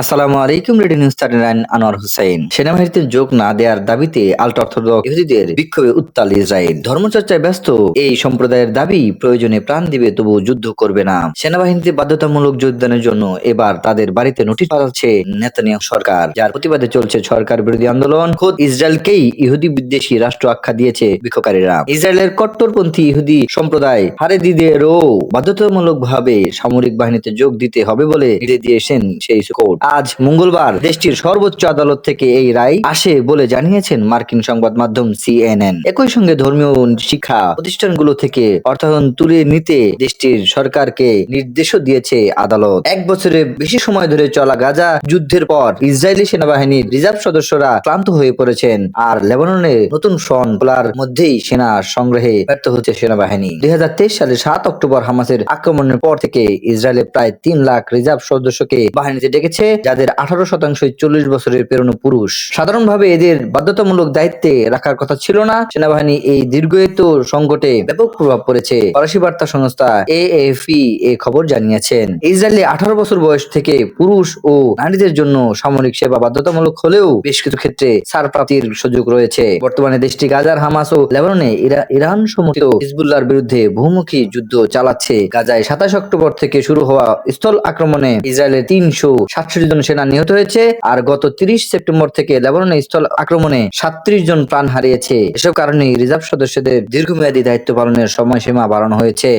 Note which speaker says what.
Speaker 1: আসসালামু আলাইকুম। Radio news 39 Anwar Hossain. সেনাবাহিনীতে যোগ না দেওয়ার দাবিতে আল্ট্রা অর্থোডক্স ইহুদিদের বিক্ষোভে উত্তাল ইসরায়েল। ধর্মচর্চায় ব্যস্ত এই সম্প্রদায়ের দাবি, প্রয়োজনে প্রাণ দিবে তবু যুদ্ধ করবে না। সেনাবাহিনীতে বাধ্যতামূলক যোগদানের জন্য এবার তাদের বাড়িতে নোটিশ পাঠাচ্ছে নেতানিয়াহু সরকার, যার প্রতিবাদে চলছে সরকার বিরোধী আন্দোলন। খোদ ইসরায়েলকেই ইহুদি বিদ্বেষী রাষ্ট্র আখ্যা দিয়েছে বিক্ষোভকারীরা। ইসরায়েলের কট্টরপন্থী ইহুদি সম্প্রদায় হারেদিদেরও বাধ্যতামূলকভাবে সামরিক বাহিনীতে যোগ দিতে হবে বলে নির্দেশ দিয়েছেন সেই কোর্ট। আজ মঙ্গলবার দেশটির সর্বোচ্চ আদালত থেকে এই রায় আসে বলে জানিয়েছেন মার্কিন সংবাদ মাধ্যম CNN। একই সঙ্গে ধর্মীয় শিক্ষা প্রতিষ্ঠানগুলো থেকে অর্থায়ন তুলে নিতে দেশটির সরকারকে নির্দেশও দিয়েছে আদালত। এক বছরের বেশি সময় ধরে চলা গাজা যুদ্ধের পর ইসরায়েলি সেনাবাহিনীর রিজার্ভ সদস্যরা ক্লান্ত হয়ে পড়েছেন, আর লেবাননে নতুন ফ্রন্ট খোলার মধ্যেই সেনা সংগ্রহে ব্যর্থ হচ্ছে সেনাবাহিনী। 2023 সালে 7 অক্টোবর হামাসের আক্রমণের পর থেকে ইসরায়েলে প্রায় 3 লাখ রিজার্ভ সদস্যকে বাহিনীতে ডেকেছে, যাদের 18% 40 বছরের পেরোনো পুরুষ। সাধারণভাবে এদের বাধ্যতামূলক দায়িত্বে রাখার কথা ছিল না। সেনাবাহিনী এই দীর্ঘায়িত সংকটে ব্যাপক প্রভাব পড়েছে। ফরাসি বার্তা সংস্থা AFP এ খবর জানিয়েছেন, ইসরায়েলে 18 বছর বয়স থেকে পুরুষ ও নারীদের জন্য সামরিক সেবা বাধ্যতামূলক হলেও বেশ কিছু ক্ষেত্রে ছাড় প্রাপ্তির সুযোগ রয়েছে। বর্তমানে দেশটি গাজার, হামাস ও লেবাননে ইরান সমর্থিত হিজবুল্লাহর বিরুদ্ধে বহুমুখী যুদ্ধ চালাচ্ছে। গাজায় 27 অক্টোবর থেকে শুরু হওয়া স্থল আক্রমণে ইসরায়েলের 367 জন সেনা নিহত হয়েছে, আর গত 30 সেপ্টেম্বর থেকে লেবাননে স্থল আক্রমণে 37 জন প্রাণ হারিয়েছে। এসব কারণে রিজার্ভ সদস্যদের দীর্ঘমেয়াদী দায়িত্ব পালনের সময়সীমা বাড়ানো হয়েছে।